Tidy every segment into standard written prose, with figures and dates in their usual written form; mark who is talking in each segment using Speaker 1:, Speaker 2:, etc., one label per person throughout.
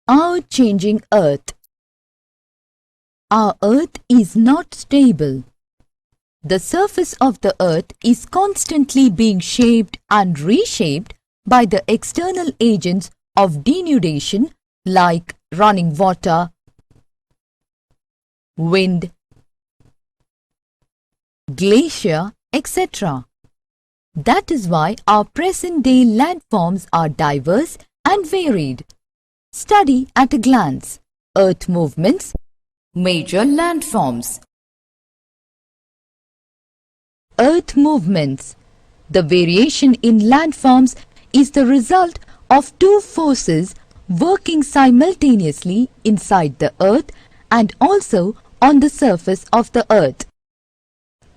Speaker 1: Our changing Earth. Our Earth is not stable. The surface of the Earth is constantly being shaped and reshaped by the external agents of denudation like running water, wind, glacier, etc. That is why our present-day landforms are diverse and varied. Study at a glance. Earth movements. Major landforms. Earth movements. The variation in landforms is the result of two forces working simultaneously inside the Earth and also on the surface of the Earth.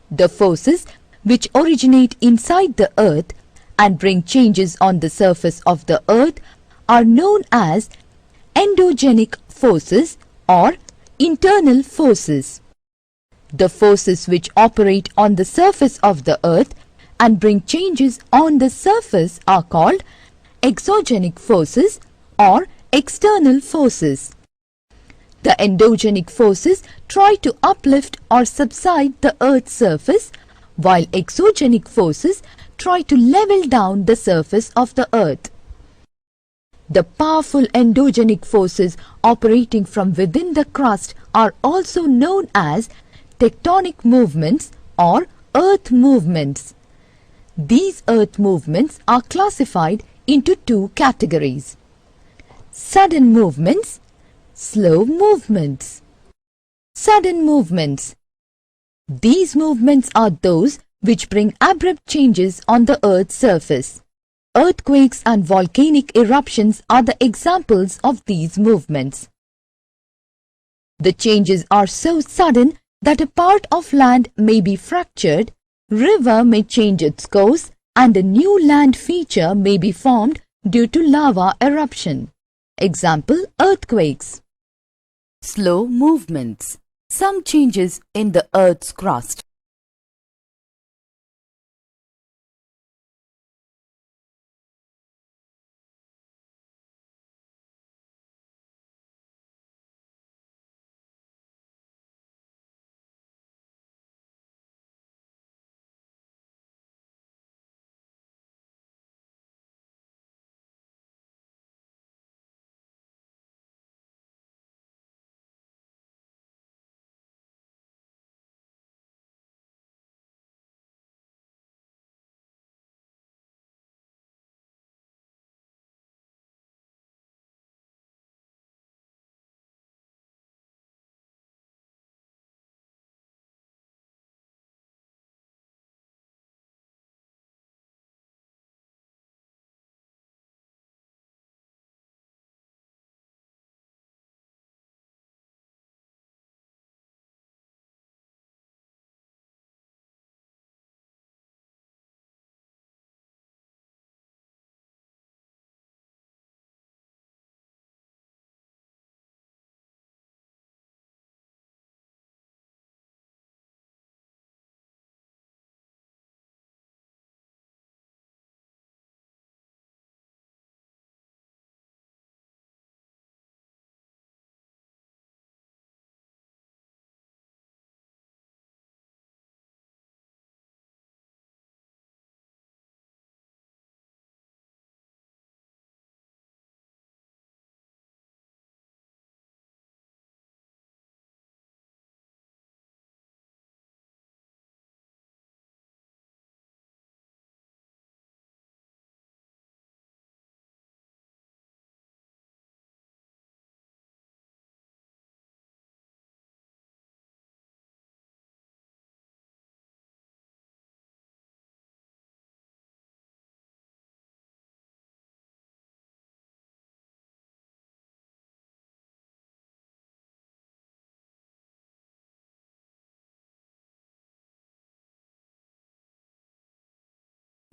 Speaker 1: The forces which originate inside the Earth and bring changes on the surface of the Earth are known as endogenic forces or internal forces. The forces which operate on the surface of the Earth and bring changes on the surface are called exogenic forces or external forces. The endogenic forces try to uplift or subside the Earth's surface, while exogenic forces try to level down the surface of the Earth. The powerful endogenic forces operating from within the crust are also known as tectonic movements or earth movements. These earth movements are classified into two categories: sudden movements, slow movements. Sudden movements. These movements are those which bring abrupt changes on the Earth's surface. Earthquakes and volcanic eruptions are the examples of these movements. The changes are so sudden that a part of land may be fractured, river may change its course, and a new land feature may be formed due to lava eruption. Example: earthquakes. Slow movements. Some changes in the Earth's crust.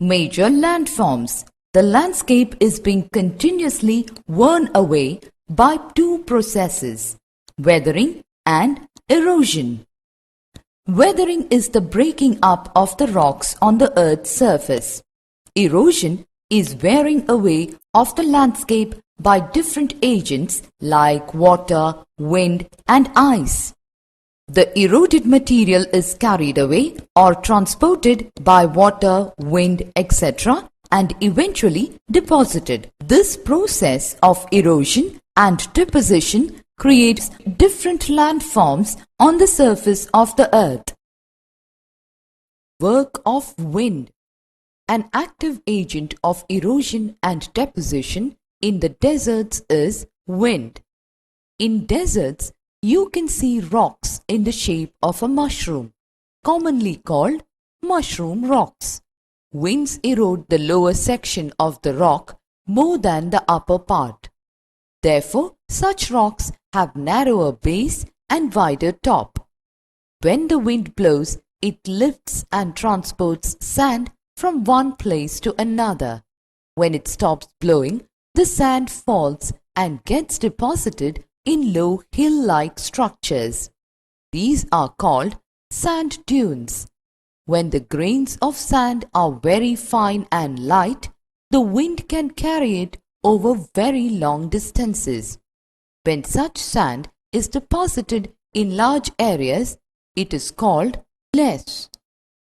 Speaker 1: Major landforms. The landscape is being continuously worn away by two processes: weathering and erosion. Weathering is the breaking up of the rocks on the Earth's surface. Erosion is wearing away of the landscape by different agents like water, wind, and ice. The eroded material is carried away or transported by water, wind, etc. and eventually deposited. This process of erosion and deposition creates different landforms on the surface of the earth. Work of wind. An active agent of erosion and deposition in the deserts is wind. In deserts, you can see rocks in the shape of a mushroom, commonly called mushroom rocks. Winds erode the lower section of the rock more than the upper part. Therefore, such rocks have narrower base and wider top. When the wind blows, it lifts and transports sand from one place to another. When it stops blowing, the sand falls and gets deposited in low hill-like structures. These are called sand dunes. When the grains of sand are very fine and light, the wind can carry it over very long distances. When such sand is deposited in large areas, it is called less.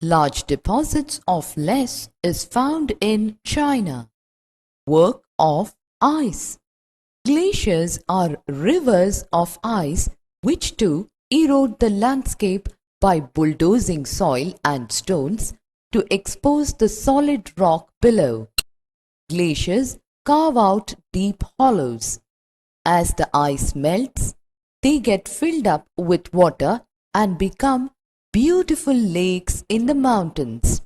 Speaker 1: Large deposits of less is found in China. Work of ice. Glaciers are rivers of ice which too erode the landscape by bulldozing soil and stones to expose the solid rock below. Glaciers carve out deep hollows. As the ice melts, they get filled up with water and become beautiful lakes in the mountains.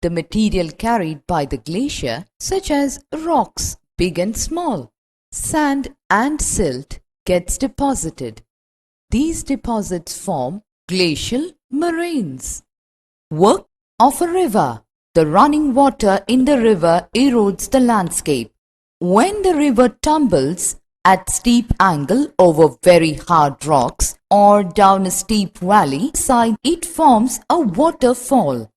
Speaker 1: The material carried by the glacier, such as rocks, big and small, sand and silt, gets deposited. These deposits form glacial moraines. Work of a river. The running water in the river erodes the landscape. When the river tumbles at steep angle over very hard rocks or down a steep valley side, it forms a waterfall.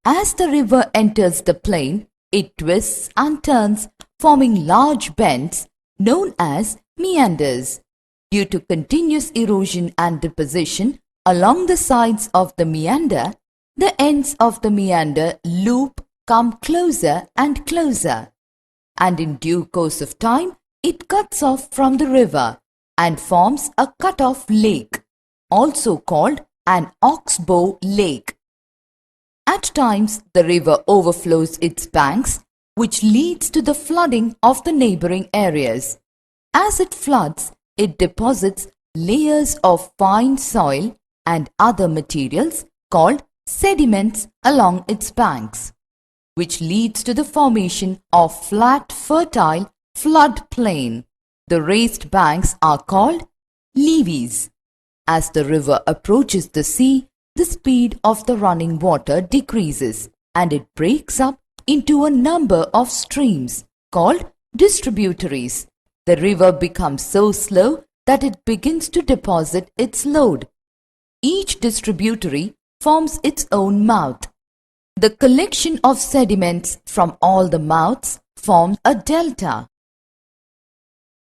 Speaker 1: As the river enters the plain, it twists and turns, forming large bends known as meanders. Due to continuous erosion and deposition along the sides of the meander, the ends of the meander loop come closer and closer, and in due course of time, it cuts off from the river and forms a cut-off lake, also called an oxbow lake. At times, the river overflows its banks, which leads to the flooding of the neighboring areas. As it floods, it deposits layers of fine soil and other materials called sediments along its banks, which leads to the formation of flat, fertile floodplain. The raised banks are called levees. As the river approaches the sea, the speed of the running water decreases and it breaks up into a number of streams called distributaries. The river becomes so slow that it begins to deposit its load. Each distributary forms its own mouth. The collection of sediments from all the mouths forms a delta.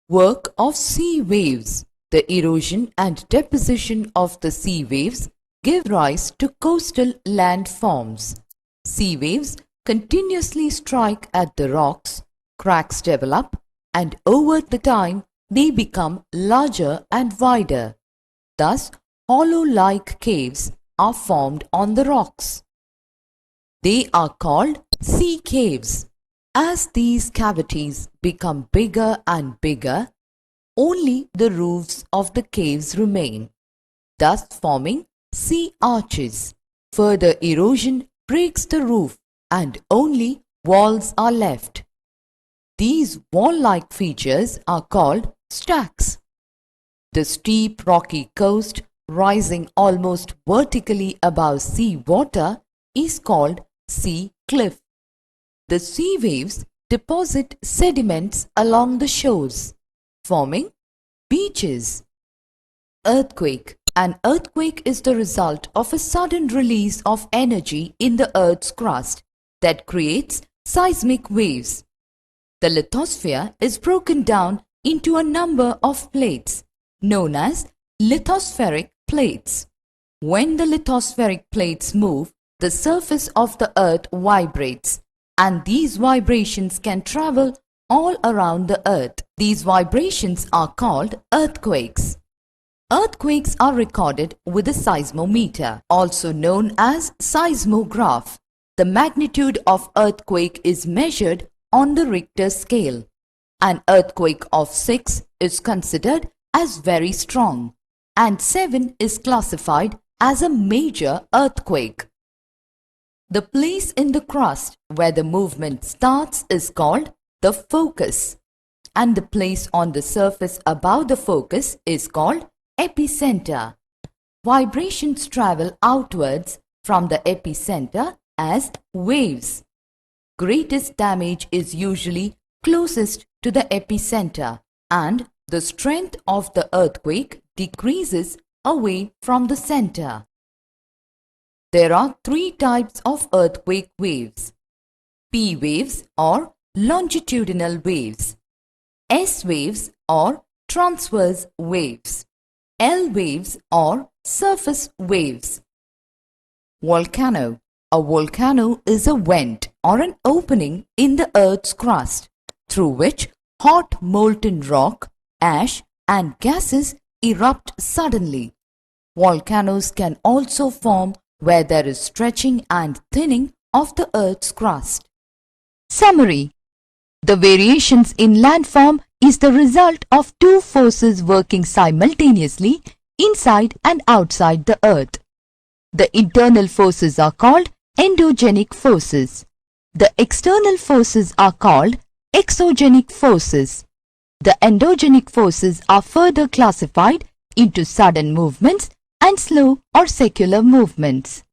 Speaker 1: Work of sea waves. The erosion and deposition of the sea waves give rise to coastal landforms. Sea waves continuously strike at the rocks, cracks develop, and over the time they become larger and wider. Thus, hollow-like caves are formed on the rocks. They are called sea caves. As these cavities become bigger and bigger, only the roofs of the caves remain, thus forming sea arches. Further erosion breaks the roof and only walls are left. These wall-like features are called stacks. The steep rocky coast rising almost vertically above sea water is called sea cliff. The sea waves deposit sediments along the shores, forming beaches. Earthquake. An earthquake is the result of a sudden release of energy in the Earth's crust that creates seismic waves. The lithosphere is broken down into a number of plates known as lithospheric plates. When the lithospheric plates move, the surface of the earth vibrates, and these vibrations can travel all around the earth. These vibrations are called earthquakes. Earthquakes are recorded with a seismometer, also known as seismograph. The magnitude of earthquake is measured on the Richter scale. An earthquake of 6 is considered as very strong, and 7 is classified as a major earthquake. The place in the crust where the movement starts is called the focus, and the place on the surface above the focus is called epicenter. Vibrations travel outwards from the epicenter as waves. Greatest damage is usually closest to the epicenter, and the strength of the earthquake decreases away from the center. There are 3 types of earthquake waves: P waves or longitudinal waves, S waves or transverse waves, L waves or surface waves. Volcano. A volcano is a vent or an opening in the earth's crust through which hot molten rock, ash and gases erupt suddenly. Volcanoes can also form where there is stretching and thinning of the earth's crust. Summary. The variations in landform is the result of 2 forces working simultaneously inside and outside the earth. The internal forces are called endogenic forces. The external forces are called exogenic forces. The endogenic forces are further classified into sudden movements and slow or secular movements.